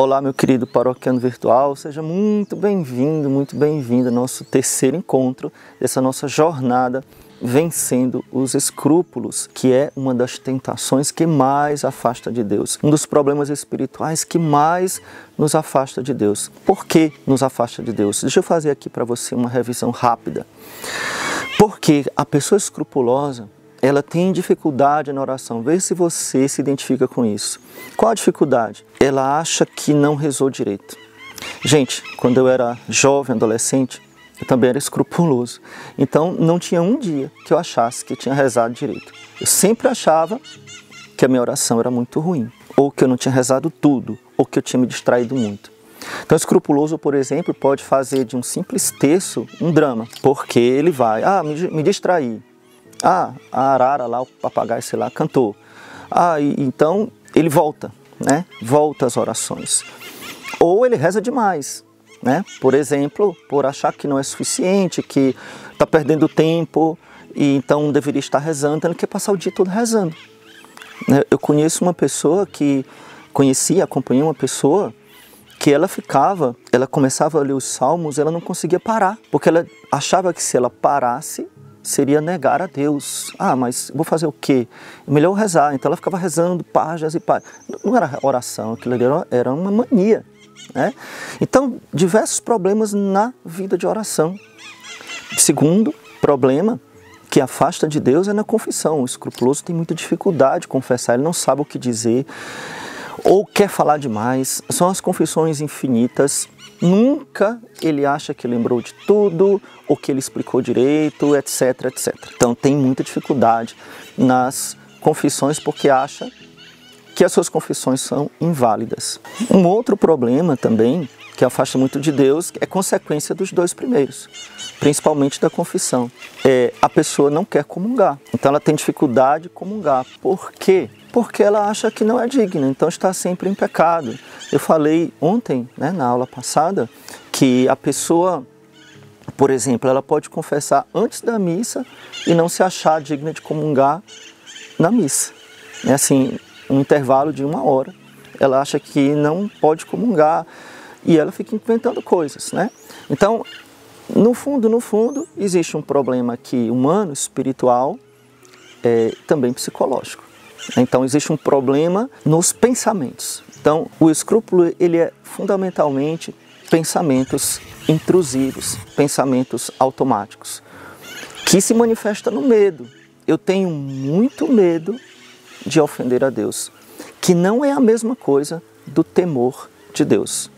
Olá, meu querido paroquiano virtual, seja muito bem-vindo ao nosso terceiro encontro dessa nossa jornada vencendo os escrúpulos, que é uma das tentações que mais afasta de Deus, um dos problemas espirituais que mais nos afasta de Deus. Por que nos afasta de Deus? Deixa eu fazer aqui para você uma revisão rápida. Porque a pessoa escrupulosa, ela tem dificuldade na oração. Vê se você se identifica com isso. Qual a dificuldade? Ela acha que não rezou direito. Gente, quando eu era jovem, adolescente, eu também era escrupuloso. Então, não tinha um dia que eu achasse que tinha rezado direito. Eu sempre achava que a minha oração era muito ruim, ou que eu não tinha rezado tudo, ou que eu tinha me distraído muito. Então, o escrupuloso, por exemplo, pode fazer de um simples terço um drama, porque ele vai, me distraí. A arara lá, o papagaio, sei lá, cantou. Então ele volta, né? Volta às orações. Ou ele reza demais, né? Por exemplo, por achar que não é suficiente, que está perdendo tempo e então deveria estar rezando, então ele quer passar o dia todo rezando. Eu conheço uma pessoa acompanhei uma pessoa que ela começava a ler os salmos, ela não conseguia parar, porque ela achava que se ela parasse, seria negar a Deus. Mas vou fazer o quê? É melhor rezar. Então ela ficava rezando páginas e páginas. Não era oração, aquilo ali era uma mania, né? Então, diversos problemas na vida de oração. Segundo problema que afasta de Deus é na confissão. O escrupuloso tem muita dificuldade de confessar, ele não sabe o que dizer, ou quer falar demais. São as confissões infinitas. Nunca ele acha que lembrou de tudo, ou que ele explicou direito, etc, etc. Então tem muita dificuldade nas confissões porque acha que as suas confissões são inválidas. Um outro problema também, que afasta muito de Deus, é consequência dos dois primeiros, principalmente da confissão. A pessoa não quer comungar, então ela tem dificuldade de comungar. Por quê? Porque ela acha que não é digna, então está sempre em pecado. Eu falei ontem, na aula passada, que a pessoa, por exemplo, ela pode confessar antes da missa e não se achar digna de comungar na missa. É assim, um intervalo de 1 hora. Ela acha que não pode comungar e ela fica inventando coisas, né? Então, no fundo, existe um problema aqui humano, espiritual, também psicológico. Então, existe um problema nos pensamentos. Então, o escrúpulo, ele é fundamentalmente pensamentos intrusivos, pensamentos automáticos, que se manifesta no medo. Eu tenho muito medo de ofender a Deus, que não é a mesma coisa do temor de Deus.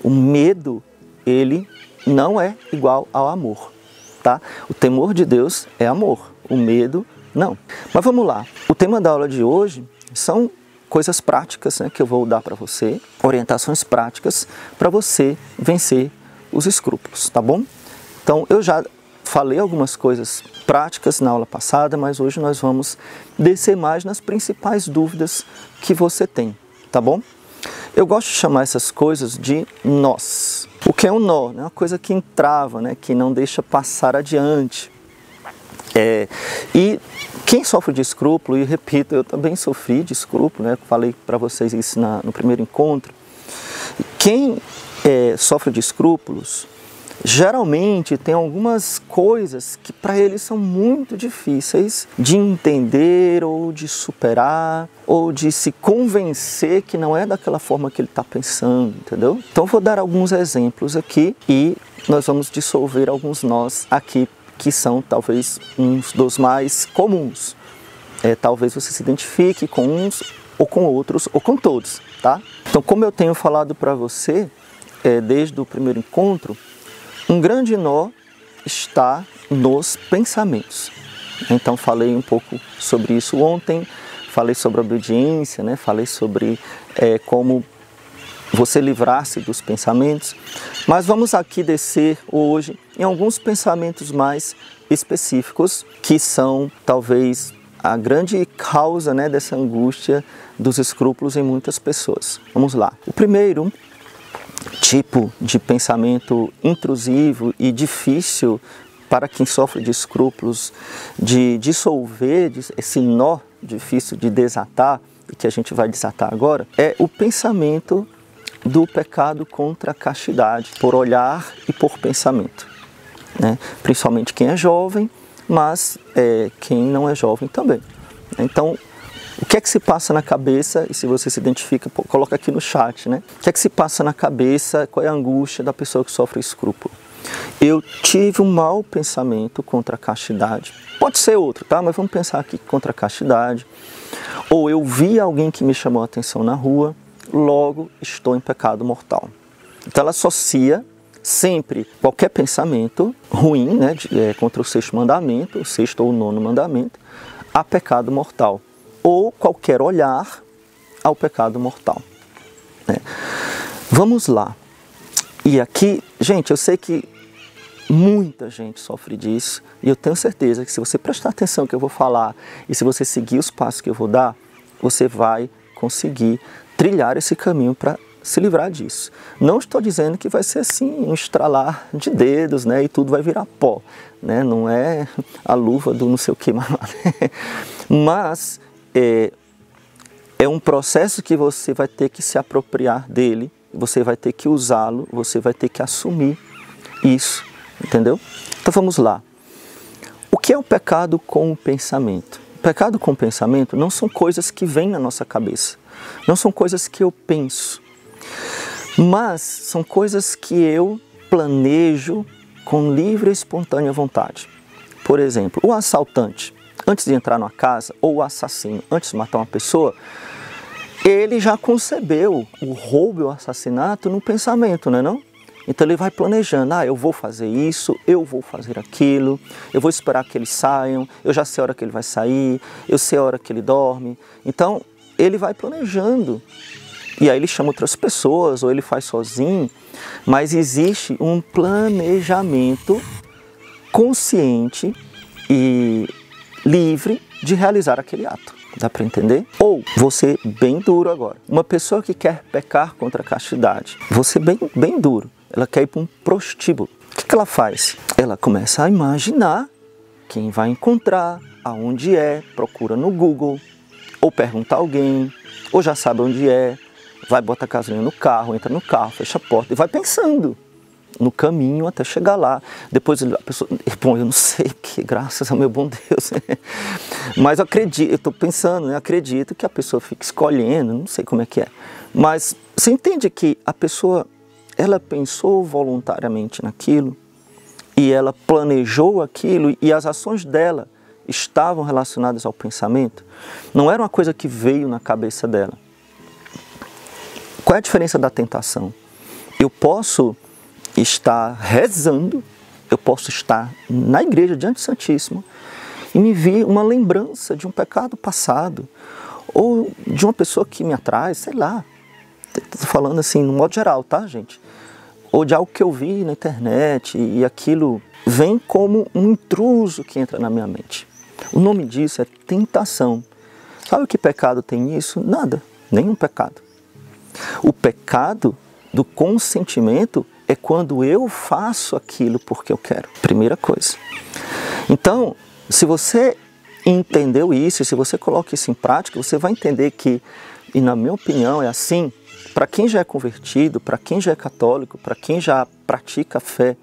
O medo, ele não é igual ao amor, tá? O temor de Deus é amor, o medo não. Mas vamos lá, o tema da aula de hoje são coisas práticas, que eu vou dar para você, orientações práticas para você vencer os escrúpulos, tá bom? Então, eu já falei algumas coisas práticas na aula passada, mas hoje nós vamos descer mais nas principais dúvidas que você tem, tá bom? Eu gosto de chamar essas coisas de nós. O que é um nó? Uma coisa que entrava, que não deixa passar adiante. E quem sofre de escrúpulo, e repito, eu também sofri de escrúpulo, falei para vocês isso no primeiro encontro. Quem sofre de escrúpulos, geralmente tem algumas coisas que para eles são muito difíceis de entender, ou de superar, ou de se convencer que não é daquela forma que ele está pensando, entendeu? Então eu vou dar alguns exemplos aqui e nós vamos dissolver alguns nós aqui, que são talvez uns dos mais comuns. Talvez você se identifique com uns, ou com outros, ou com todos, tá? Então, como eu tenho falado para você, desde o primeiro encontro, um grande nó está nos pensamentos. Então, falei um pouco sobre isso ontem, falei sobre a obediência, falei sobre como você livrar-se dos pensamentos, mas vamos aqui descer hoje em alguns pensamentos mais específicos, que são talvez a grande causa dessa angústia dos escrúpulos em muitas pessoas. Vamos lá. O primeiro tipo de pensamento intrusivo e difícil para quem sofre de escrúpulos de dissolver, esse nó difícil de desatar, e que a gente vai desatar agora, é o pensamento do pecado contra a castidade, por olhar e por pensamento, né? Principalmente quem é jovem, mas quem não é jovem também. Então, o que é que se passa na cabeça, e se você se identifica, coloca aqui no chat, né? O que é que se passa na cabeça, qual é a angústia da pessoa que sofre escrúpulo? Eu tive um mau pensamento contra a castidade. Pode ser outro, tá? Mas vamos pensar aqui contra a castidade. Ou eu vi alguém que me chamou a atenção na rua, logo estou em pecado mortal. Então ela associa sempre qualquer pensamento ruim, né, contra o sexto mandamento, o sexto ou o nono mandamento, a pecado mortal. Ou qualquer olhar ao pecado mortal, né? Vamos lá. E aqui, gente, eu sei que muita gente sofre disso, e eu tenho certeza que se você prestar atenção no que eu vou falar, e se você seguir os passos que eu vou dar, você vai conseguir trilhar esse caminho para se livrar disso. Não estou dizendo que vai ser assim, um estralar de dedos, né, e tudo vai virar pó, né? Não é a luva do não sei o que mais. Mas é um processo que você vai ter que se apropriar dele, você vai ter que usá-lo, você vai ter que assumir isso, entendeu? Então vamos lá. O que é o pecado com o pensamento? O pecado com o pensamento não são coisas que vêm na nossa cabeça, não são coisas que eu penso, mas são coisas que eu planejo com livre e espontânea vontade. Por exemplo, o assaltante, antes de entrar numa casa, ou o assassino, antes de matar uma pessoa, ele já concebeu o roubo e o assassinato no pensamento, não é não? Então ele vai planejando, eu vou fazer isso, eu vou fazer aquilo, eu vou esperar que eles saiam, eu já sei a hora que ele vai sair, eu sei a hora que ele dorme. Então ele vai planejando, e aí ele chama outras pessoas, ou ele faz sozinho, mas existe um planejamento consciente e livre de realizar aquele ato. Dá para entender? Ou, vou ser bem duro agora, uma pessoa que quer pecar contra a castidade, vou ser bem duro, ela quer ir para um prostíbulo. O que ela faz? Ela começa a imaginar quem vai encontrar, aonde é, procura no Google, ou pergunta a alguém, ou já sabe onde é, vai botar gasolina no carro, entra no carro, fecha a porta e vai pensando no caminho até chegar lá. Depois a pessoa, bom, eu não sei, porque graças ao meu bom Deus, mas eu acredito, eu estou pensando, né? Acredito que a pessoa fica escolhendo, não sei como é que é, mas você entende que a pessoa, ela pensou voluntariamente naquilo, e ela planejou aquilo, e as ações dela estavam relacionadas ao pensamento, não era uma coisa que veio na cabeça dela. Qual é a diferença da tentação? Eu posso estar rezando, eu posso estar na igreja diante do Santíssimo e me vir uma lembrança de um pecado passado, ou de uma pessoa que me atrai, sei lá, estou falando assim no modo geral, tá, gente? Ou de algo que eu vi na internet, e aquilo vem como um intruso que entra na minha mente. O nome disso é tentação. Sabe que pecado tem isso? Nada, nenhum pecado. O pecado do consentimento é quando eu faço aquilo porque eu quero. Primeira coisa. Então, se você entendeu isso, se você coloca isso em prática, você vai entender que, e na minha opinião é assim, para quem já é convertido, para quem já é católico, para quem já pratica a fé,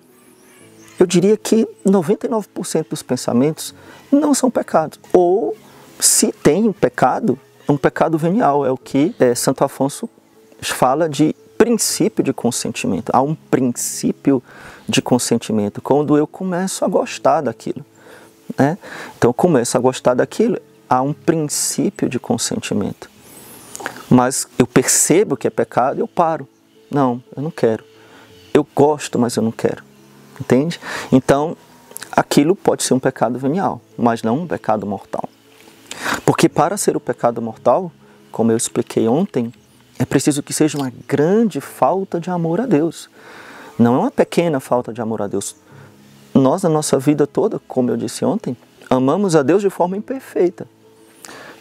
eu diria que 99% dos pensamentos não são pecados. Ou, se tem pecado, um pecado venial, é o que Santo Afonso fala de princípio de consentimento. Há um princípio de consentimento quando eu começo a gostar daquilo, né? Então eu começo a gostar daquilo, há um princípio de consentimento. Mas eu percebo que é pecado e eu paro. Não, eu não quero. Eu gosto, mas eu não quero. Entende? Então, aquilo pode ser um pecado venial, mas não um pecado mortal. Porque para ser o pecado mortal, como eu expliquei ontem, é preciso que seja uma grande falta de amor a Deus. Não é uma pequena falta de amor a Deus. Nós, na nossa vida toda, como eu disse ontem, amamos a Deus de forma imperfeita,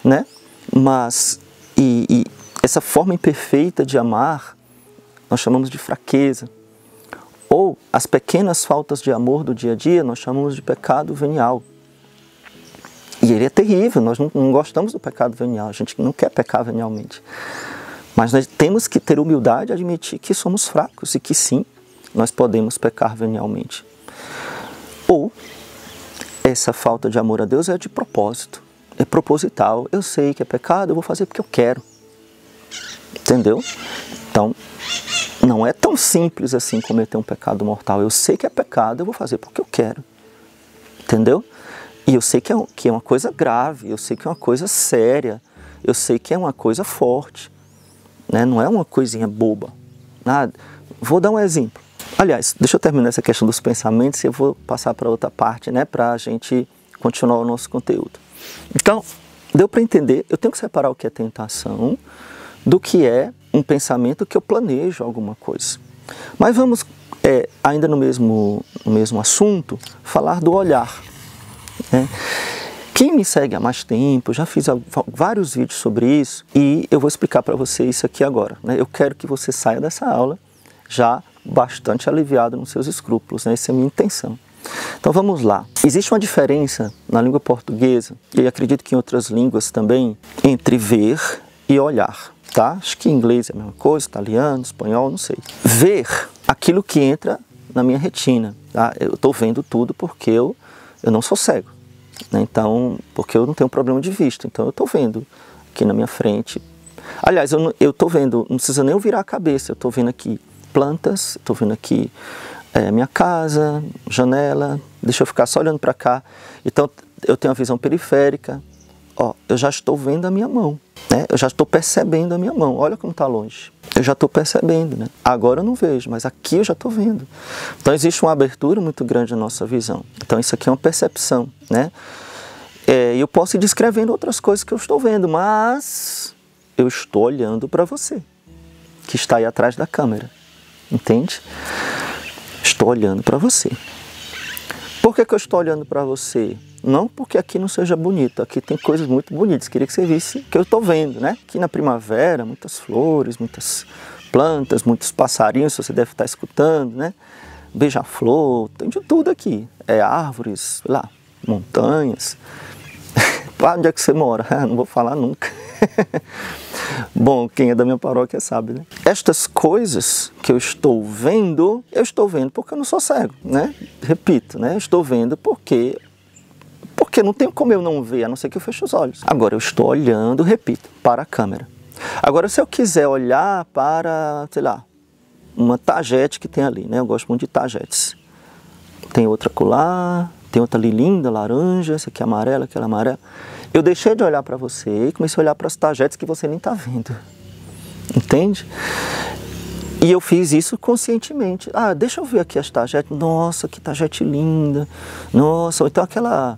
né? Mas, e essa forma imperfeita de amar, nós chamamos de fraqueza. Ou as pequenas faltas de amor do dia a dia, nós chamamos de pecado venial. E ele é terrível, nós não gostamos do pecado venial, a gente não quer pecar venialmente. Mas nós temos que ter humildade e admitir que somos fracos e que sim, nós podemos pecar venialmente. Ou essa falta de amor a Deus é de propósito, é proposital. Eu sei que é pecado, eu vou fazer porque eu quero. Entendeu? Então, não é tão simples assim cometer um pecado mortal. Eu sei que é pecado, eu vou fazer porque eu quero. Entendeu? E eu sei que é uma coisa grave, eu sei que é uma coisa séria, eu sei que é uma coisa forte, né? Não é uma coisinha boba. Nada. Vou dar um exemplo. Aliás, deixa eu terminar essa questão dos pensamentos e eu vou passar para outra parte, né? Para a gente continuar o nosso conteúdo. Então, deu para entender, eu tenho que separar o que é tentação do que é um pensamento que eu planejo alguma coisa. Mas vamos, ainda no mesmo assunto, falar do olhar. Né? Quem me segue há mais tempo, já fiz vários vídeos sobre isso e eu vou explicar para você isso aqui agora. Né? Eu quero que você saia dessa aula já bastante aliviado nos seus escrúpulos, né? Essa é a minha intenção. Então vamos lá. Existe uma diferença na língua portuguesa, e acredito que em outras línguas também, entre ver e olhar. Tá? Acho que em inglês é a mesma coisa, italiano, espanhol, não sei. Ver aquilo que entra na minha retina. Tá? Eu estou vendo tudo porque eu não sou cego. Né? Então, porque eu não tenho problema de vista. Então eu estou vendo aqui na minha frente. Aliás, eu estou vendo, não precisa nem eu virar a cabeça, eu estou vendo aqui plantas, estou vendo aqui minha casa, janela, deixa eu ficar só olhando para cá. Então eu tenho a visão periférica, ó, eu já estou vendo a minha mão, né? Eu já estou percebendo a minha mão, olha como está longe. Eu já estou percebendo, né? Agora eu não vejo, mas aqui eu já estou vendo. Então existe uma abertura muito grande na nossa visão. Então isso aqui é uma percepção, né? E eu posso ir descrevendo outras coisas que eu estou vendo, mas eu estou olhando para você, que está aí atrás da câmera. Entende? Estou olhando para você. Por que eu estou olhando para você? Não porque aqui não seja bonito, aqui tem coisas muito bonitas. Queria que você visse que eu estou vendo, né? Aqui na primavera, muitas flores, muitas plantas, muitos passarinhos, você deve estar escutando, né? Beija-flor, tem de tudo aqui. Árvores, sei lá, montanhas. Onde é que você mora? Não vou falar nunca. Bom, quem é da minha paróquia sabe, né? Estas coisas que eu estou vendo porque eu não sou cego, né? Repito, né? Eu estou vendo porque não tem como eu não ver, a não ser que eu feche os olhos. Agora eu estou olhando, repito, para a câmera. Agora se eu quiser olhar para, sei lá, uma tagete que tem ali, né? Eu gosto muito de tagetes. Tem outra acolá, tem outra ali linda, laranja, essa aqui é amarela, aquela amarela. Eu deixei de olhar para você e comecei a olhar para as tagetes que você nem está vendo. Entende? E eu fiz isso conscientemente. Ah, deixa eu ver aqui as tagetes. Nossa, que tagete linda. Nossa, ou então aquela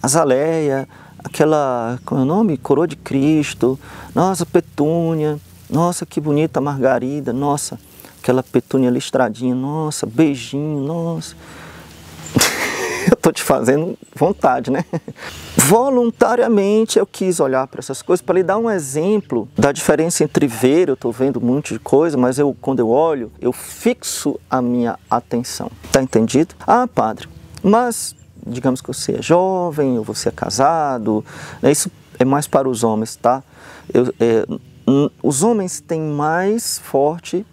azaleia, aquela, como é o nome? Coroa de Cristo. Nossa, petúnia. Nossa, que bonita margarida. Nossa, aquela petúnia listradinha. Nossa, beijinho. Nossa. Eu estou te fazendo vontade, né? Voluntariamente eu quis olhar para essas coisas para lhe dar um exemplo da diferença entre ver, eu estou vendo um monte de coisa, mas quando eu olho, eu fixo a minha atenção. Tá entendido? Ah, padre, mas digamos que você é jovem ou você é casado, né? Isso é mais para os homens, tá? Os homens têm mais forte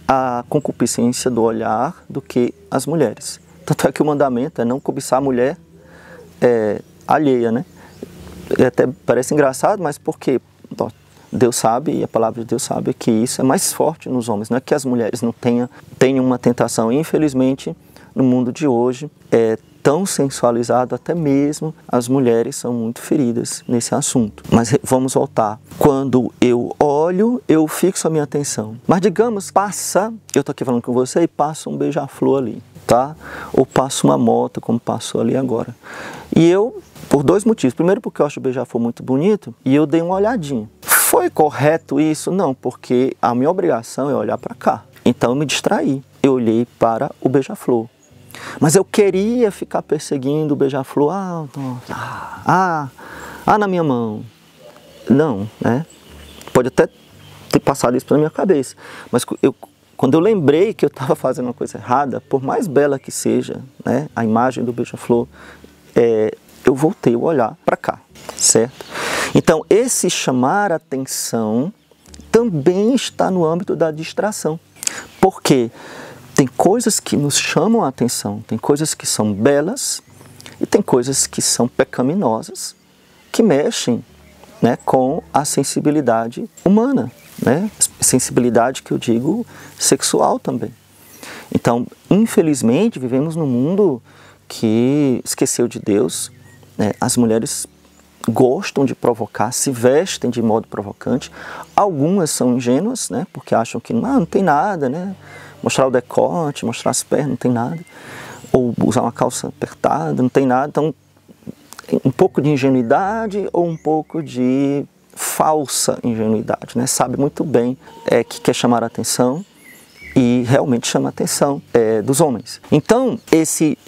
a concupiscência do olhar do que as mulheres. Tanto é que o mandamento é não cobiçar a mulher alheia, né? Até parece engraçado, mas porque Deus sabe, e a palavra de Deus sabe que isso é mais forte nos homens. Não é que as mulheres não tenham uma tentação. Infelizmente, no mundo de hoje, é tão sensualizado, até mesmo as mulheres são muito feridas nesse assunto. Mas vamos voltar. Quando eu olho, eu fixo a minha atenção. Mas digamos, eu estou aqui falando com você e passa um beija-flor ali. Tá? Ou passo uma moto, como passou ali agora. E eu, por dois motivos. Primeiro, porque eu acho o beija-flor muito bonito e eu dei uma olhadinha. Foi correto isso? Não, porque a minha obrigação é olhar para cá. Então eu me distraí. Eu olhei para o beija-flor. Mas eu queria ficar perseguindo o beija-flor. Na minha mão. Não, né? Pode até ter passado isso pela minha cabeça. Mas quando eu lembrei que eu estava fazendo uma coisa errada, por mais bela que seja, né, a imagem do beija-flor, eu voltei o olhar para cá, certo? Então, esse chamar a atenção também está no âmbito da distração. Porque tem coisas que nos chamam a atenção, tem coisas que são belas e tem coisas que são pecaminosas, que mexem, né, com a sensibilidade humana, né? Sensibilidade que eu digo sexual também. Então, infelizmente, vivemos num mundo que esqueceu de Deus, né? As mulheres gostam de provocar, se vestem de modo provocante. Algumas são ingênuas, né? Porque acham que não tem nada, né? Mostrar o decote, mostrar as pernas, não tem nada. Ou usar uma calça apertada, não tem nada. Então, um pouco de ingenuidade ou um pouco de falsa ingenuidade, né? Sabe muito bem que quer chamar a atenção e realmente chama a atenção dos homens. Então, esse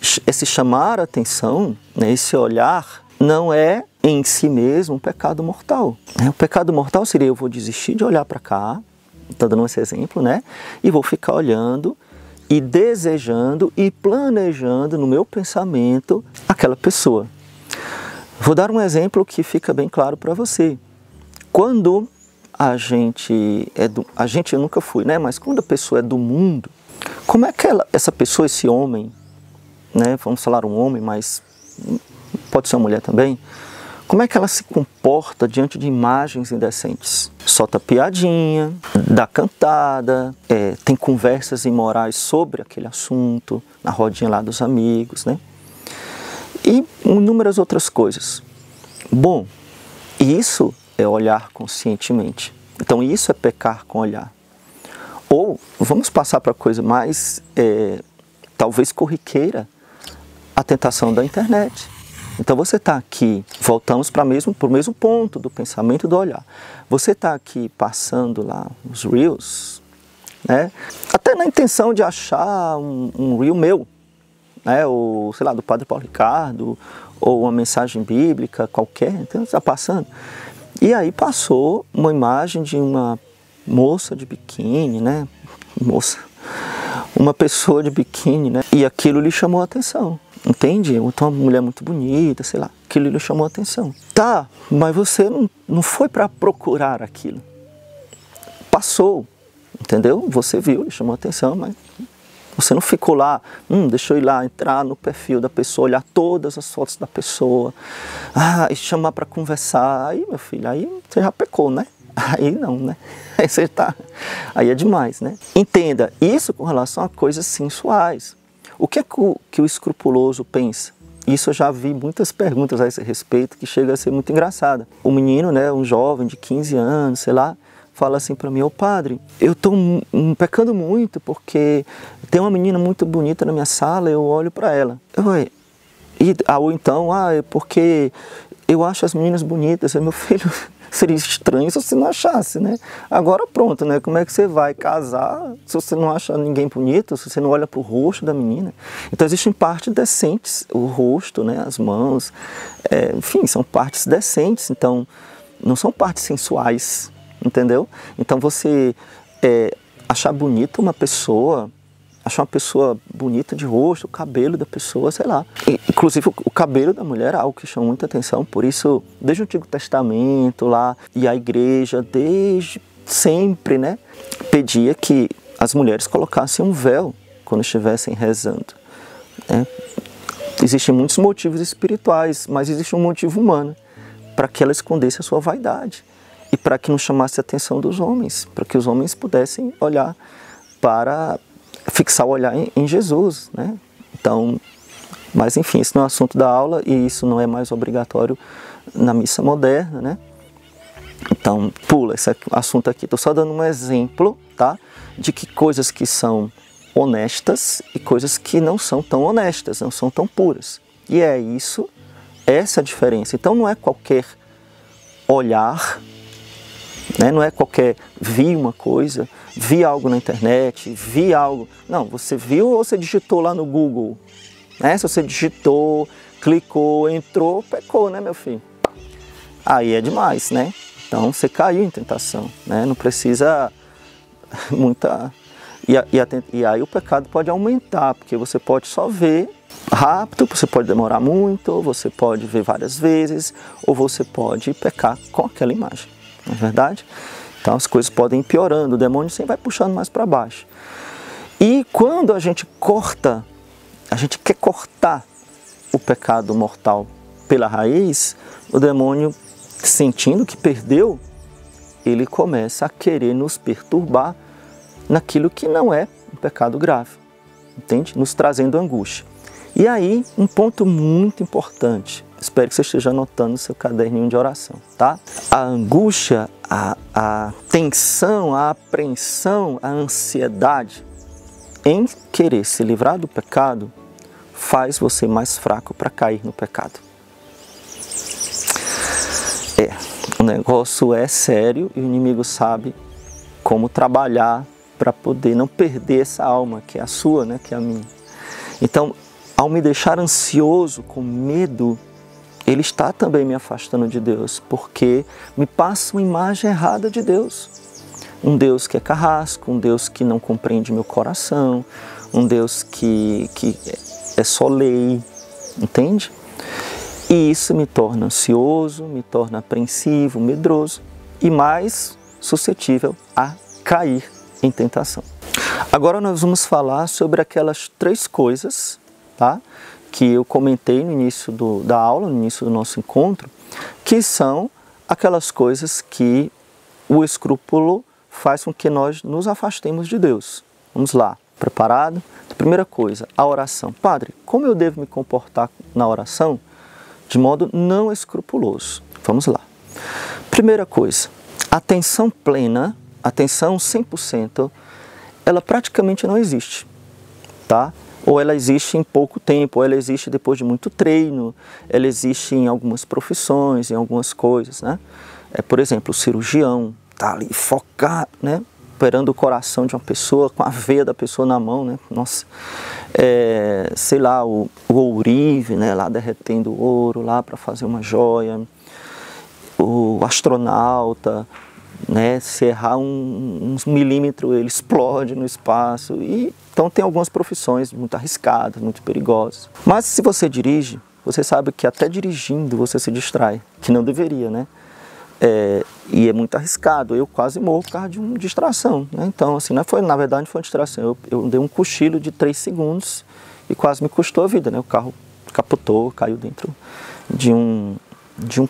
chamar a atenção, né, esse olhar, não é em si mesmo um pecado mortal. O pecado mortal seria: eu vou desistir de olhar para cá, estou dando esse exemplo, né? E vou ficar olhando e desejando e planejando no meu pensamento aquela pessoa. Vou dar um exemplo que fica bem claro para você. Quando a gente eu nunca fui, né? Mas quando a pessoa é do mundo, como é que essa pessoa, esse homem, né? Vamos falar um homem, mas pode ser uma mulher também. Como é que ela se comporta diante de imagens indecentes? Solta piadinha, dá cantada, tem conversas imorais sobre aquele assunto, na rodinha lá dos amigos, né? E inúmeras outras coisas. Bom, isso é olhar conscientemente. Então isso é pecar com olhar. Ou vamos passar para a coisa mais, talvez corriqueira, a tentação da internet. Então você está aqui, voltamos para o mesmo ponto do pensamento do olhar. Você está aqui passando lá os Reels, né? Até na intenção de achar um Reel meu, né? Ou sei lá, do Padre Paulo Ricardo, ou uma mensagem bíblica qualquer, então está passando. E aí passou uma imagem de uma moça de biquíni, né? Uma pessoa de biquíni, né? E aquilo lhe chamou a atenção. Entende? Então uma mulher muito bonita, sei lá, aquilo lhe chamou a atenção. Tá, mas você não foi para procurar aquilo. Passou, entendeu? Você viu, lhe chamou a atenção, mas você não ficou lá, deixa eu ir lá, entrar no perfil da pessoa, olhar todas as fotos da pessoa, e chamar para conversar. Aí, meu filho, aí você já pecou, né? Aí não, né? Aí é demais, né? Entenda, isso com relação a coisas sensuais. O que é que o escrupuloso pensa? Isso eu já vi muitas perguntas a esse respeito que chega a ser muito engraçada. O menino, né, um jovem de 15 anos, sei lá, fala assim para mim: ô padre, eu estou pecando muito porque tem uma menina muito bonita na minha sala, eu olho para ela. Ou então, é porque eu acho as meninas bonitas. Meu filho, seria estranho se você não achasse, né? Agora pronto, né? Como é que você vai casar se você não acha ninguém bonito, se você não olha para o rosto da menina? Então existem partes decentes, o rosto, né? As mãos, enfim, são partes decentes, então não são partes sensuais, entendeu? Então você achar bonita uma pessoa, achar uma pessoa bonita de rosto, o cabelo da pessoa, sei lá. Inclusive o cabelo da mulher é algo que chama muita atenção, por isso, desde o Antigo Testamento lá, e a igreja, desde sempre, né, pedia que as mulheres colocassem um véu quando estivessem rezando, né? Existem muitos motivos espirituais, mas existe um motivo humano, para que ela escondesse a sua vaidade, e para que não chamasse a atenção dos homens, para que os homens pudessem olhar fixar o olhar em Jesus, né? Então, mas enfim, isso não é assunto da aula e isso não é mais obrigatório na missa moderna, né? Então, pula esse assunto aqui. Estou só dando um exemplo, tá? De que coisas que são honestas e coisas que não são tão honestas, não são tão puras. E é isso, essa a diferença. Então, não é qualquer olhar, né? Não é qualquer vi uma coisa, vi algo na internet, vi algo... Não, você viu ou você digitou lá no Google? Né? Se você digitou, clicou, entrou, pecou, né, meu filho? Aí é demais, né? Então você caiu em tentação, né? Não precisa muita... E aí o pecado pode aumentar, porque você pode só ver rápido, você pode demorar muito, você pode ver várias vezes, ou você pode pecar com aquela imagem, não é verdade? Então as coisas podem ir piorando, o demônio sempre vai puxando mais para baixo. E quando a gente quer cortar o pecado mortal pela raiz, o demônio, sentindo que perdeu, ele começa a querer nos perturbar naquilo que não é um pecado grave, entende? Nos trazendo angústia. E aí, um ponto muito importante, espero que você esteja anotando no seu caderninho de oração, tá? A angústia, a tensão, a apreensão, a ansiedade em querer se livrar do pecado faz você mais fraco para cair no pecado. O negócio é sério e o inimigo sabe como trabalhar para poder não perder essa alma, que é a sua, né, que é a minha. Então, ao me deixar ansioso, com medo, ele está também me afastando de Deus, porque me passa uma imagem errada de Deus. Um Deus que é carrasco, um Deus que não compreende meu coração, um Deus que é só lei, entende? E isso me torna ansioso, me torna apreensivo, medroso e mais suscetível a cair em tentação. Agora nós vamos falar sobre aquelas 3 coisas, tá? Que eu comentei no início da aula, no início do nosso encontro, que são aquelas coisas que o escrúpulo faz com que nós nos afastemos de Deus. Vamos lá, preparado? Primeira coisa, a oração. Padre, como eu devo me comportar na oração de modo não escrupuloso? Vamos lá. Primeira coisa, atenção plena, atenção 100%, ela praticamente não existe, tá? Ou ela existe em pouco tempo, ou ela existe depois de muito treino, ela existe em algumas profissões, em algumas coisas, né? Por exemplo, o cirurgião está ali focado, né? Operando o coração de uma pessoa, com a veia da pessoa na mão, né? Nossa, sei lá, o ourive, né? Lá derretendo o ouro, lá para fazer uma joia. O astronauta, né? Se errar uns milímetros, ele explode no espaço. Então tem algumas profissões muito arriscadas, muito perigosas. Mas se você dirige, você sabe que até dirigindo você se distrai, que não deveria, né? E é muito arriscado, eu quase morro por causa de uma distração, né? Então, assim, na verdade não foi uma distração, eu dei um cochilo de 3 segundos e quase me custou a vida, né? O carro capotou, caiu dentro de um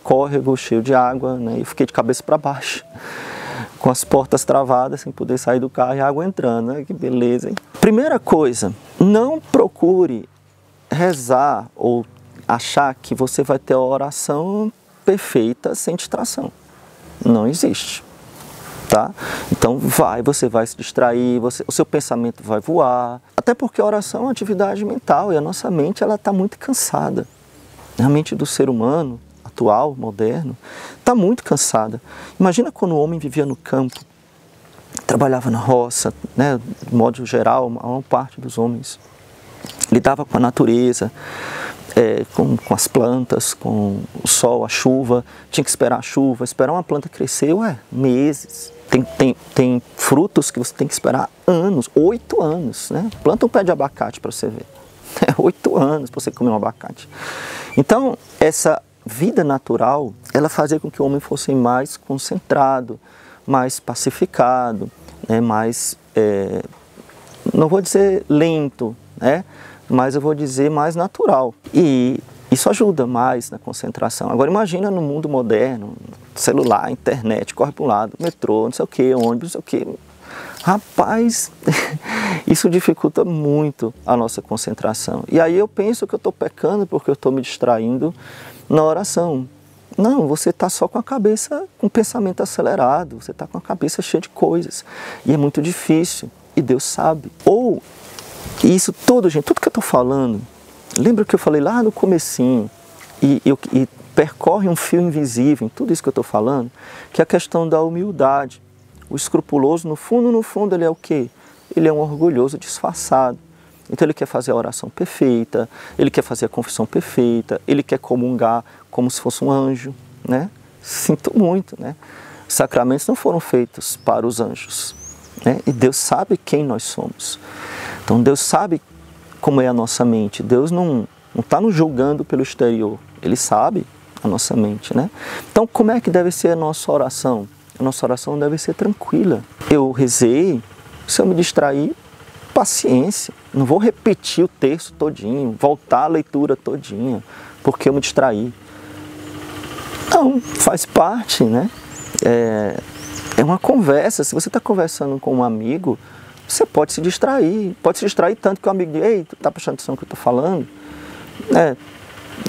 córrego cheio de água, né? E eu fiquei de cabeça para baixo, com as portas travadas, sem poder sair do carro e a água entrando, né? Que beleza, hein? Primeira coisa, não procure rezar ou achar que você vai ter a oração perfeita sem distração. Não existe, tá? Então você vai se distrair, o seu pensamento vai voar, até porque a oração é uma atividade mental e a nossa mente ela está muito cansada. A mente do ser humano atual, moderno, está muito cansada. Imagina quando o homem vivia no campo, trabalhava na roça, né? De modo geral, a maior parte dos homens lidava com a natureza, com as plantas, com o sol, a chuva, tinha que esperar a chuva, esperar uma planta crescer, meses. Tem frutos que você tem que esperar anos, 8 anos, né? Planta um pé de abacate para você ver. 8 anos para você comer um abacate. Então, essa vida natural, ela fazia com que o homem fosse mais concentrado, mais pacificado, né? Mais, não vou dizer lento, né? Mas eu vou dizer mais natural. E isso ajuda mais na concentração. Agora imagina no mundo moderno, celular, internet, corre para um lado, metrô, não sei o que, ônibus, não sei o que. Rapaz, isso dificulta muito a nossa concentração. E aí eu penso que eu estou pecando porque eu estou me distraindo na oração. Não, você está só com a cabeça, com o pensamento acelerado, você está com a cabeça cheia de coisas. E é muito difícil, e Deus sabe. Ou isso tudo, gente, tudo que eu estou falando, lembra que eu falei lá no comecinho, e percorre um fio invisível em tudo isso que eu estou falando, que é a questão da humildade. O escrupuloso, no fundo, ele é o quê? Ele é um orgulhoso disfarçado. Então ele quer fazer a oração perfeita, ele quer fazer a confissão perfeita, ele quer comungar como se fosse um anjo, né? Sinto muito, né? Os sacramentos não foram feitos para os anjos, né? E Deus sabe quem nós somos. Então Deus sabe como é a nossa mente. Deus não está nos julgando pelo exterior, Ele sabe a nossa mente, né? Então como é que deve ser a nossa oração? a nossa oração deve ser tranquila. Eu rezei, se eu me distrair, paciência. Não vou repetir o texto todinho, voltar a leitura todinha, porque eu me distraí. Não, faz parte, né? É uma conversa. Se você está conversando com um amigo, você pode se distrair. Pode se distrair tanto que o amigo diz, ei, tu tá prestando atenção no que eu estou falando?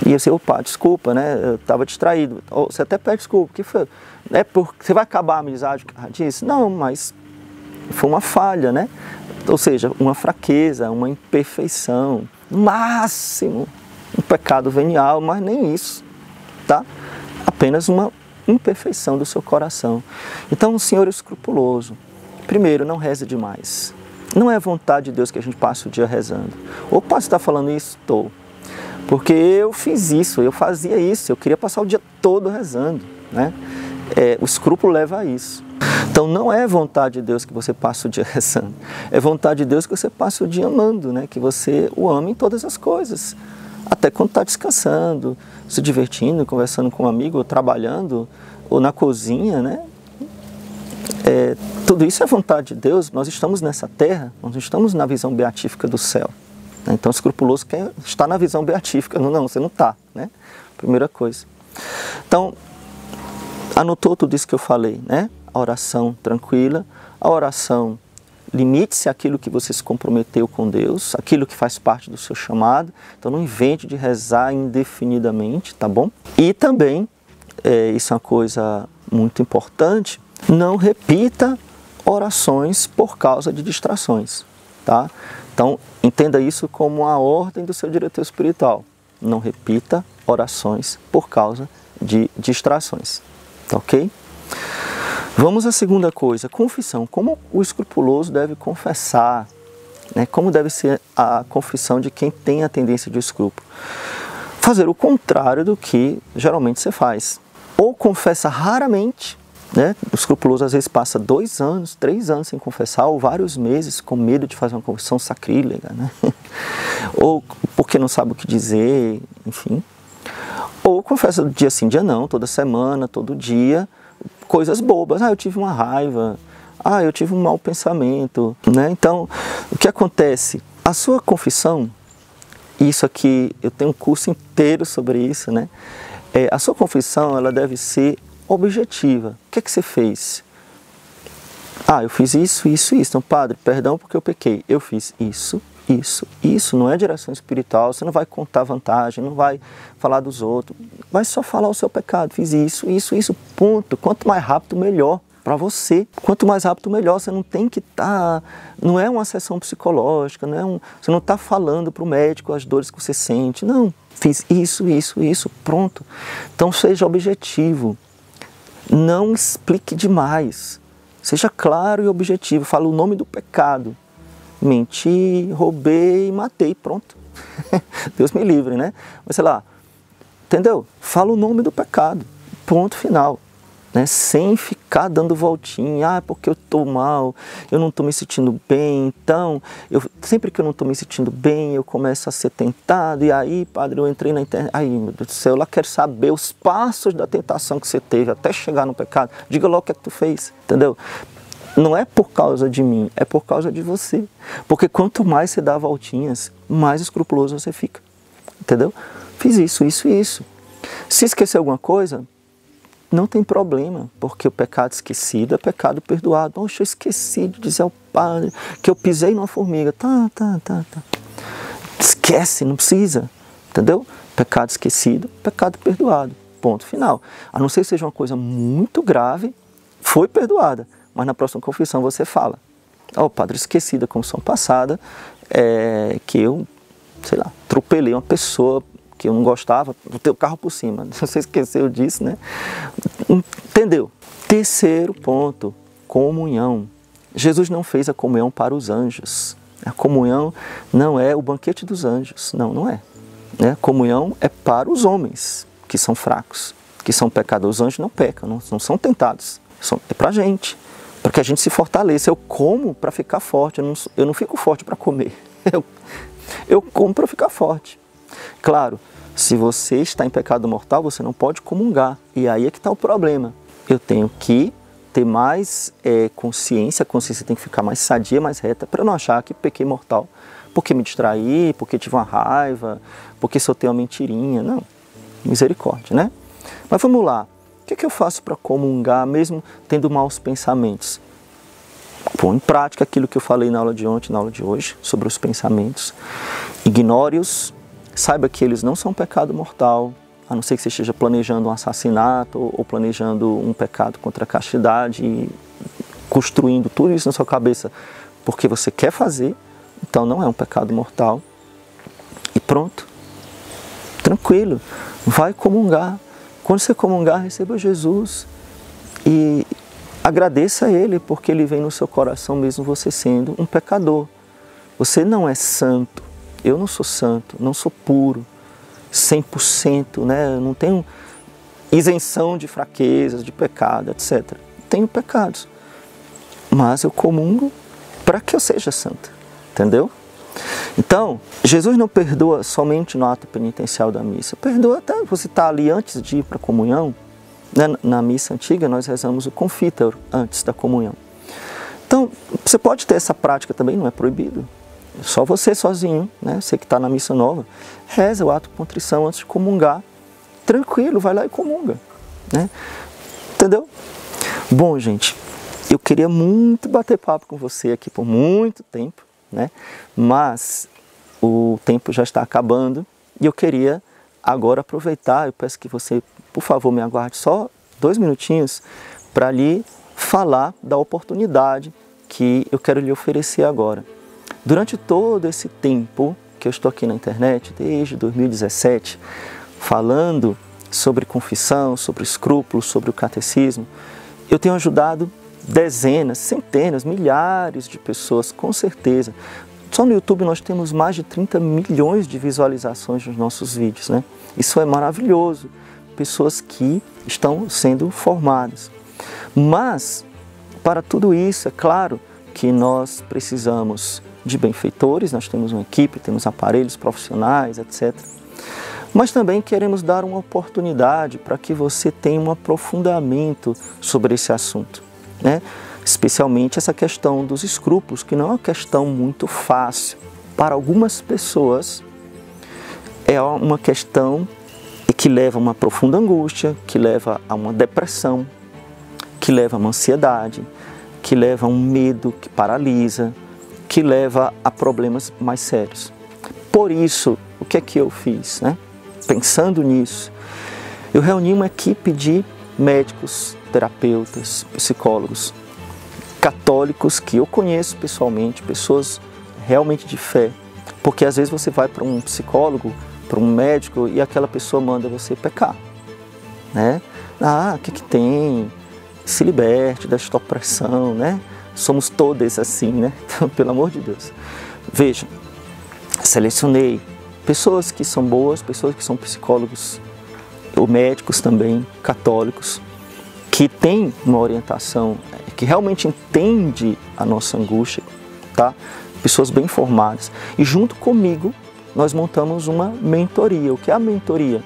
E você, opa, desculpa, né? Eu estava distraído. Ou você até pede desculpa. Que foi? Porque você vai acabar a amizade disso? Não, mas foi uma falha, né? Ou seja, uma fraqueza, uma imperfeição. No máximo, um pecado venial, mas nem isso, tá? Apenas uma imperfeição do seu coração. Então, o Senhor é escrupuloso. Primeiro, não reze demais. Não é vontade de Deus que a gente passe o dia rezando. Opa, você está falando isso? Estou. Porque eu fiz isso, eu fazia isso, eu queria passar o dia todo rezando, né? O escrúpulo leva a isso. Então não é vontade de Deus que você passe o dia rezando, é vontade de Deus que você passe o dia amando, né? Que você o ame em todas as coisas, até quando está descansando, se divertindo, conversando com um amigo, ou trabalhando, ou na cozinha, né? Tudo isso é vontade de Deus. Nós estamos nessa terra, nós não estamos na visão beatífica do céu. Então o escrupuloso quer estar na visão beatífica. Não, você não está, né? Primeira coisa. Então, anotou tudo isso que eu falei, né? A oração tranquila, a oração limite-se àquilo que você se comprometeu com Deus, aquilo que faz parte do seu chamado. Então não invente de rezar indefinidamente, tá bom? E também, isso é uma coisa muito importante, não repita orações por causa de distrações, tá? Então, entenda isso como a ordem do seu diretor espiritual. Não repita orações por causa de distrações, tá ok? Vamos à segunda coisa, confissão. Como o escrupuloso deve confessar, né? Como deve ser a confissão de quem tem a tendência de escrúpulo? Fazer o contrário do que geralmente você faz. Ou confessa raramente, né? O escrupuloso às vezes passa 2 anos, 3 anos sem confessar, ou vários meses com medo de fazer uma confissão sacrílega, né? Ou porque não sabe o que dizer, enfim. Ou confessa dia sim, dia não, toda semana, todo dia, coisas bobas. Eu tive uma raiva, eu tive um mau pensamento, né? Então, o que acontece? A sua confissão, isso aqui, eu tenho um curso inteiro sobre isso, né? A sua confissão, ela deve ser objetiva. O que é que você fez? Eu fiz isso, isso, isso. Então, padre, perdão porque eu pequei. Eu fiz isso, isso, isso. Não é direção espiritual, você não vai contar vantagem, não vai falar dos outros, vai só falar o seu pecado. Fiz isso, isso, isso, ponto. Quanto mais rápido, melhor para você. Quanto mais rápido, melhor. Você não tem que estar... Não é uma sessão psicológica, você não está falando para o médico as dores que você sente. Não, fiz isso, isso, isso, pronto. Então, seja objetivo. Não explique demais. Seja claro e objetivo. Fala o nome do pecado. Menti, roubei, matei, pronto. Deus me livre, né? Mas sei lá, entendeu? Fala o nome do pecado. Ponto final. Né? Sem ficar dando voltinha. Porque eu estou mal, eu não estou me sentindo bem. Então, sempre que eu não estou me sentindo bem, eu começo a ser tentado. E aí, padre, eu entrei na internet. Ai, meu Deus do céu, eu lá quero saber os passos da tentação que você teve até chegar no pecado. Diga logo o que é que tu fez, entendeu? Não é por causa de mim, é por causa de você. Porque quanto mais você dá voltinhas, mais escrupuloso você fica. Entendeu? Fiz isso, isso e isso. Se esquecer alguma coisa, não tem problema, porque o pecado esquecido é pecado perdoado. Poxa, eu esqueci de dizer ao padre que eu pisei numa formiga. Tá. Esquece, não precisa. Entendeu? Pecado esquecido, pecado perdoado. Ponto final. A não ser que seja uma coisa muito grave, foi perdoada. Mas na próxima confissão você fala: padre, esqueci da confissão passada, que eu, sei lá, atropelei uma pessoa que eu não gostava, botei o carro por cima. Você esqueceu disso, né? Entendeu? Terceiro ponto, comunhão. Jesus não fez a comunhão para os anjos. A comunhão não é o banquete dos anjos. Não é. A comunhão é para os homens que são fracos, que são pecadores. Os anjos não pecam, não são tentados. É para a gente, para que a gente se fortaleça. Eu como para ficar forte, eu não fico forte para comer. Eu como para ficar forte. Claro, se você está em pecado mortal, você não pode comungar. E aí é que está o problema. Eu tenho que ter mais consciência, a consciência tem que ficar mais sadia, mais reta, para eu não achar que pequei mortal, porque me distraí, porque tive uma raiva, porque soltei uma mentirinha. Não, misericórdia, né? Mas vamos lá, o que é que eu faço para comungar mesmo tendo maus pensamentos? Põe em prática aquilo que eu falei na aula de ontem, na aula de hoje, sobre os pensamentos. Ignore-os, saiba que eles não são pecado mortal, a não ser que você esteja planejando um assassinato ou planejando um pecado contra a castidade e construindo tudo isso na sua cabeça porque você quer fazer, então não é um pecado mortal. E pronto, tranquilo, vai comungar. Quando você comungar, receba Jesus e agradeça a Ele, porque Ele vem no seu coração mesmo você sendo um pecador. Você não é santo, eu não sou santo, não sou puro, 100%, né? Eu não tenho isenção de fraquezas, de pecado, etc. Tenho pecados, mas eu comungo para que eu seja santo, entendeu? Então, Jesus não perdoa somente no ato penitencial da missa, perdoa até você estar ali antes de ir para a comunhão. Na missa antiga nós rezamos o confiteor antes da comunhão. Então, você pode ter essa prática também, não é proibido. Só você sozinho, né? Você que está na missa nova, reza o ato de contrição antes de comungar. Tranquilo, vai lá e comunga, né? Entendeu? Bom, gente, eu queria muito bater papo com você aqui por muito tempo, né? Mas o tempo já está acabando e eu queria agora aproveitar, eu peço que você, por favor, me aguarde só 2 minutinhos para lhe falar da oportunidade que eu quero lhe oferecer agora. Durante todo esse tempo que eu estou aqui na internet, desde 2017, falando sobre confissão, sobre escrúpulos, sobre o catecismo, eu tenho ajudado dezenas, centenas, milhares de pessoas, com certeza. Só no YouTube nós temos mais de 30 milhões de visualizações nos nossos vídeos, né? Isso é maravilhoso. Pessoas que estão sendo formadas. Mas, para tudo isso, é claro que nós precisamos de benfeitores, nós temos uma equipe, temos aparelhos profissionais, etc. Mas também queremos dar uma oportunidade para que você tenha um aprofundamento sobre esse assunto, né? Especialmente essa questão dos escrúpulos, que não é uma questão muito fácil. Para algumas pessoas é uma questão que leva a uma profunda angústia, que leva a uma depressão, que leva a uma ansiedade, que leva a um medo que paralisa, que leva a problemas mais sérios. Por isso, o que é que eu fiz, né? Pensando nisso, eu reuni uma equipe de médicos, terapeutas, psicólogos, católicos que eu conheço pessoalmente, pessoas realmente de fé, porque às vezes você vai para um psicólogo, para um médico e aquela pessoa manda você pecar, né? Ah, o que que tem? Se liberte desta opressão, né? Somos todos assim, né? Então, pelo amor de Deus. Veja, selecionei pessoas que são boas, pessoas que são psicólogos, ou médicos também, católicos, que têm uma orientação, que realmente entende a nossa angústia, tá? Pessoas bem formadas. E junto comigo, nós montamos uma mentoria. O que é a mentoria?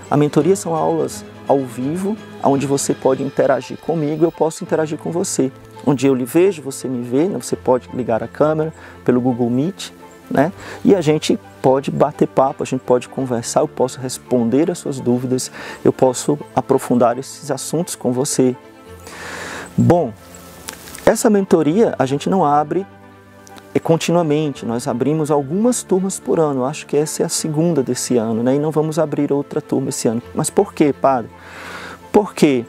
A mentoria são aulas ao vivo, onde você pode interagir comigo, eu posso interagir com você. Onde eu lhe vejo, você me vê, né? Você pode ligar a câmera pelo Google Meet, né? E a gente pode bater papo, a gente pode conversar, eu posso responder as suas dúvidas, eu posso aprofundar esses assuntos com você. Bom, essa mentoria a gente não abre continuamente, nós abrimos algumas turmas por ano, acho que essa é a segunda desse ano, né? E não vamos abrir outra turma esse ano. Mas por quê, padre? Porque,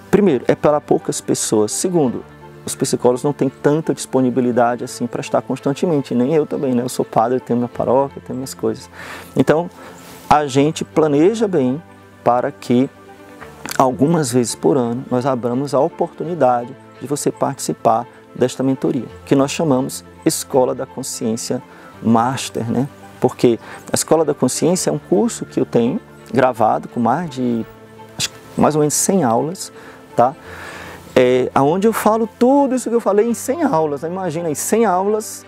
primeiro, é para poucas pessoas. Segundo, os psicólogos não têm tanta disponibilidade assim para estar constantemente, nem eu também, né? Eu sou padre, tenho minha paróquia, tenho minhas coisas. Então, a gente planeja bem para que algumas vezes por ano nós abramos a oportunidade de você participar desta mentoria, que nós chamamos Escola da Consciência Master, né? Porque a Escola da Consciência é um curso que eu tenho gravado com mais ou menos 100 aulas, tá? Onde eu falo tudo isso que eu falei em 100 aulas, né? Imagina, em 100 aulas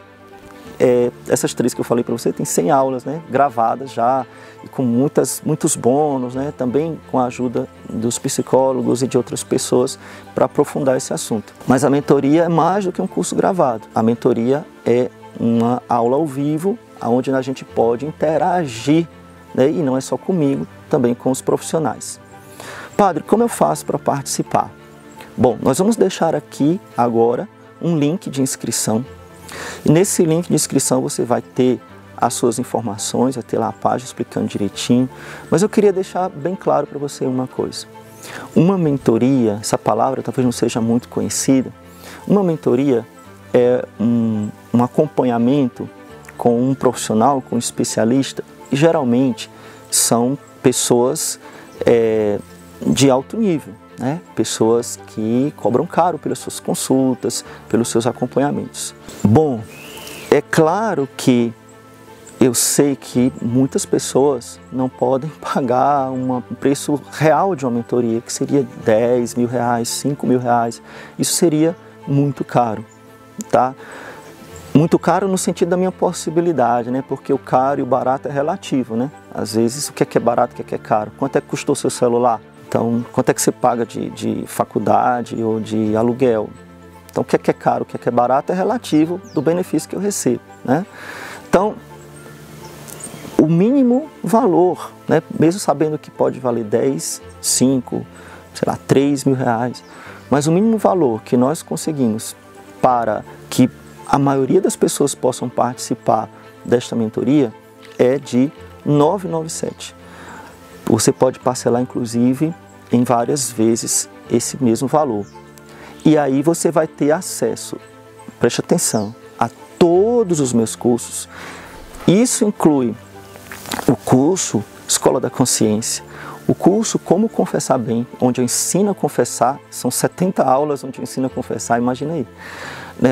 essas 3 que eu falei para você, tem 100 aulas, né, gravadas já, e com muitos bônus, né, também com a ajuda dos psicólogos e de outras pessoas para aprofundar esse assunto. Mas a mentoria é mais do que um curso gravado. A mentoria é uma aula ao vivo, onde a gente pode interagir, né, e não é só comigo, também com os profissionais. Padre, como eu faço para participar? Bom, nós vamos deixar aqui agora um link de inscrição. E nesse link de inscrição você vai ter as suas informações, vai ter lá a página explicando direitinho. Mas eu queria deixar bem claro para você uma coisa. Uma mentoria, essa palavra talvez não seja muito conhecida, uma mentoria é um acompanhamento com um profissional, com um especialista, e geralmente são pessoas de alto nível, né? Pessoas que cobram caro pelas suas consultas, pelos seus acompanhamentos. Bom, é claro que eu sei que muitas pessoas não podem pagar um preço real de uma mentoria, que seria 10 mil reais, 5 mil reais. Isso seria muito caro, tá? Muito caro no sentido da minha possibilidade, né? Porque o caro e o barato é relativo, né? Às vezes, o que é barato, o que é caro? Quanto é que custou o seu celular? Então, quanto é que você paga de faculdade ou de aluguel? Então, o que é caro, o que é barato é relativo do benefício que eu recebo, né? Então, o mínimo valor, né? Mesmo sabendo que pode valer 10, 5, sei lá, 3 mil reais, mas o mínimo valor que nós conseguimos para que a maioria das pessoas possam participar desta mentoria é de R$ 997. Você pode parcelar, inclusive, em várias vezes esse mesmo valor. E aí você vai ter acesso, preste atenção, a todos os meus cursos. Isso inclui o curso Escola da Consciência, o curso Como Confessar Bem, onde eu ensino a confessar, são 70 aulas onde eu ensino a confessar, imagina aí.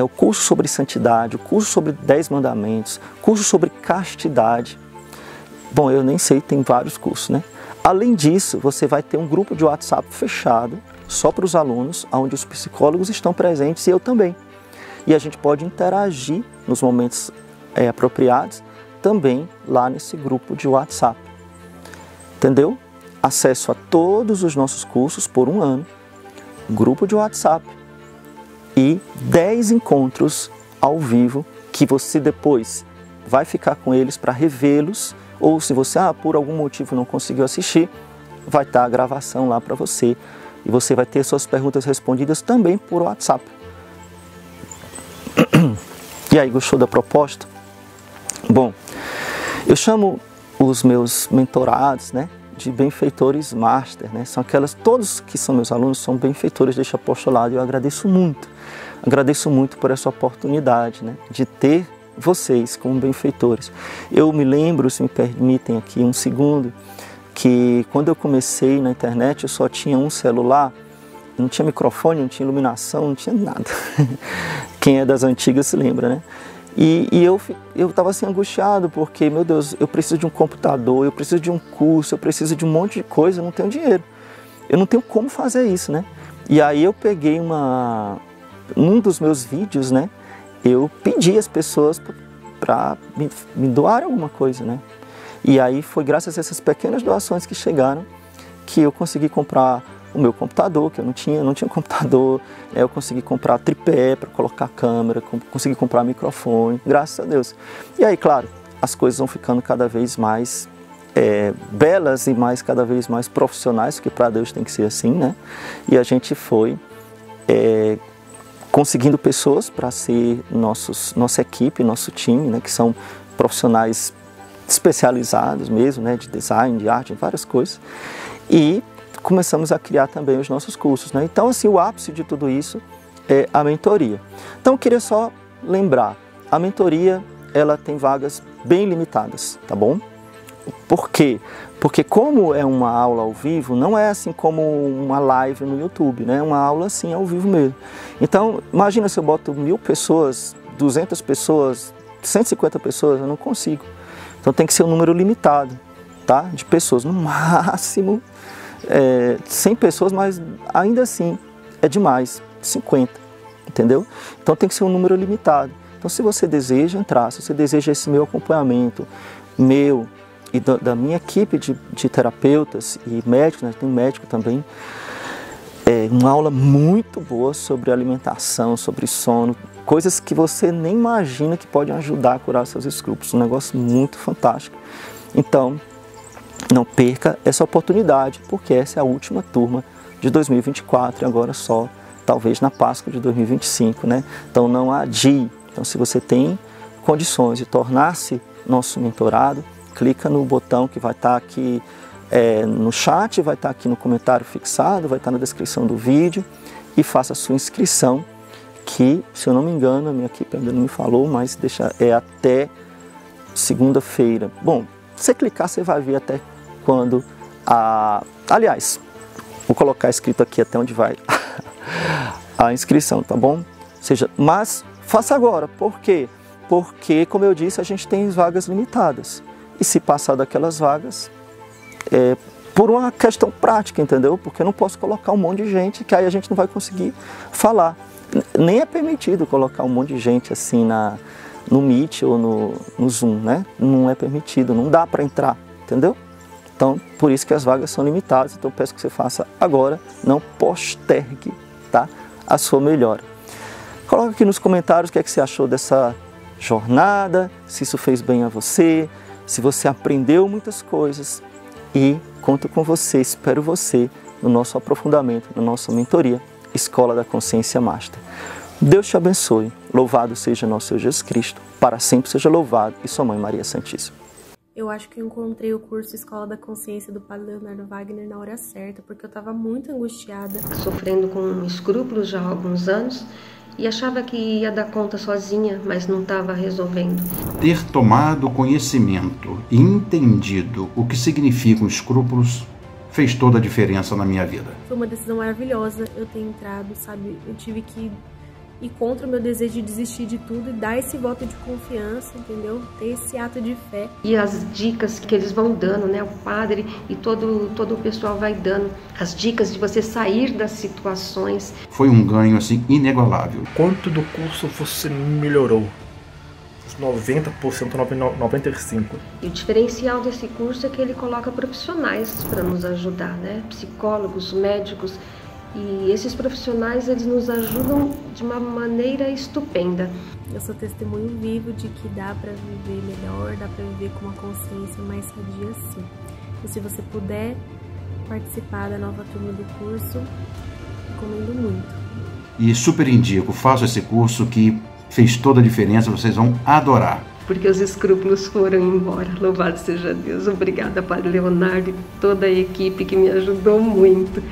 O curso sobre santidade, o curso sobre 10 mandamentos, curso sobre castidade. Bom, eu nem sei, tem vários cursos, né? Além disso, você vai ter um grupo de WhatsApp fechado, só para os alunos, onde os psicólogos estão presentes e eu também. E a gente pode interagir nos momentos apropriados, também lá nesse grupo de WhatsApp. Entendeu? Acesso a todos os nossos cursos por 1 ano, grupo de WhatsApp e 10 encontros ao vivo que você depois vai ficar com eles para revê-los, ou se você por algum motivo não conseguiu assistir, vai estar a gravação lá para você e você vai ter suas perguntas respondidas também por WhatsApp. E aí, gostou da proposta? Bom, eu chamo os meus mentorados, né, de benfeitores master, né? São todos que são meus alunos são benfeitores deste apostolado e eu agradeço muito por essa oportunidade, né, de ter vocês como benfeitores. Eu me lembro, se me permitem aqui um segundo, que quando eu comecei na internet eu só tinha um celular, não tinha microfone, não tinha iluminação, não tinha nada. Quem é das antigas se lembra, né? E eu estava assim angustiado porque, meu Deus, eu preciso de um computador, eu preciso de um curso, eu preciso de um monte de coisa, eu não tenho dinheiro. Eu não tenho como fazer isso, né? E aí eu peguei num dos meus vídeos, né? Eu pedi às pessoas para me doar alguma coisa, né? E aí foi graças a essas pequenas doações que chegaram que eu consegui comprar o meu computador, que eu não tinha computador, eu consegui comprar tripé para colocar a câmera, consegui comprar microfone, graças a Deus. E aí, claro, as coisas vão ficando cada vez mais belas e cada vez mais profissionais, porque para Deus tem que ser assim, né? E a gente foi conseguindo pessoas para ser nossa equipe, nosso time, né? Que são profissionais especializados mesmo, né? De design, de arte, várias coisas. E começamos a criar também os nossos cursos, né? Então, assim, o ápice de tudo isso é a mentoria. Então, eu queria só lembrar, a mentoria, ela tem vagas bem limitadas, tá bom? Por quê? Porque como é uma aula ao vivo, não é assim como uma live no YouTube, né? É uma aula assim ao vivo mesmo. Então, imagina se eu boto 1000 pessoas, 200 pessoas, 150 pessoas, eu não consigo. Então, tem que ser um número limitado, tá? De pessoas, no máximo 100 pessoas, mas ainda assim é demais, 50, entendeu? Então tem que ser um número limitado. Então, se você deseja entrar, se você deseja esse meu acompanhamento, meu e da minha equipe de terapeutas e médicos, né? Tem médico também, uma aula muito boa sobre alimentação, sobre sono, coisas que você nem imagina que podem ajudar a curar seus escrúpulos, um negócio muito fantástico. Então, não perca essa oportunidade, porque essa é a última turma de 2024 e agora só, talvez, na Páscoa de 2025, né? Então, não adie. Então, se você tem condições de tornar-se nosso mentorado, clica no botão que vai estar aqui no chat, vai estar aqui no comentário fixado, vai estar na descrição do vídeo e faça a sua inscrição, que, se eu não me engano, a minha equipe ainda não me falou, mas é até segunda-feira. Bom, se você clicar, você vai ver até quando aliás, vou colocar escrito aqui até onde vai a inscrição, tá bom? Mas faça agora. Por quê? Porque, como eu disse, a gente tem vagas limitadas. E se passar daquelas vagas, por uma questão prática, entendeu? Porque eu não posso colocar um monte de gente, que aí a gente não vai conseguir falar. Nem é permitido colocar um monte de gente assim no Meet ou no Zoom, né? Não é permitido, não dá para entrar, entendeu? Então, por isso que as vagas são limitadas. Então, eu peço que você faça agora, não postergue, tá? A sua melhora. Coloca aqui nos comentários o que é que você achou dessa jornada, se isso fez bem a você, se você aprendeu muitas coisas, e conto com você, espero você no nosso aprofundamento, na nossa mentoria, Escola da Consciência Master. Deus te abençoe, louvado seja nosso Senhor Jesus Cristo, para sempre seja louvado, e sua Mãe Maria Santíssima. Eu acho que eu encontrei o curso Escola da Consciência do Padre Leonardo Wagner na hora certa, porque eu estava muito angustiada. Sofrendo com escrúpulos já há alguns anos, e achava que ia dar conta sozinha, mas não estava resolvendo. Ter tomado conhecimento e entendido o que significam escrúpulos fez toda a diferença na minha vida. Foi uma decisão maravilhosa eu ter entrado, sabe? Eu tive que ir contra o meu desejo de desistir de tudo e dar esse voto de confiança, entendeu? Ter esse ato de fé. E as dicas que eles vão dando, né? O padre e todo o pessoal vai dando as dicas de você sair das situações. Foi um ganho, assim, inigualável. Quanto do curso você melhorou? 90%, 95%. E o diferencial desse curso é que ele coloca profissionais para nos ajudar, né? Psicólogos, médicos. E esses profissionais, eles nos ajudam de uma maneira estupenda. Eu sou testemunho vivo de que dá para viver melhor, dá para viver com uma consciência mais sadia, sim. E se você puder participar da nova turma do curso, recomendo muito. E super indico, faça esse curso que fez toda a diferença, vocês vão adorar. Porque os escrúpulos foram embora. Louvado seja Deus. Obrigada, Padre Leonardo e toda a equipe que me ajudou muito.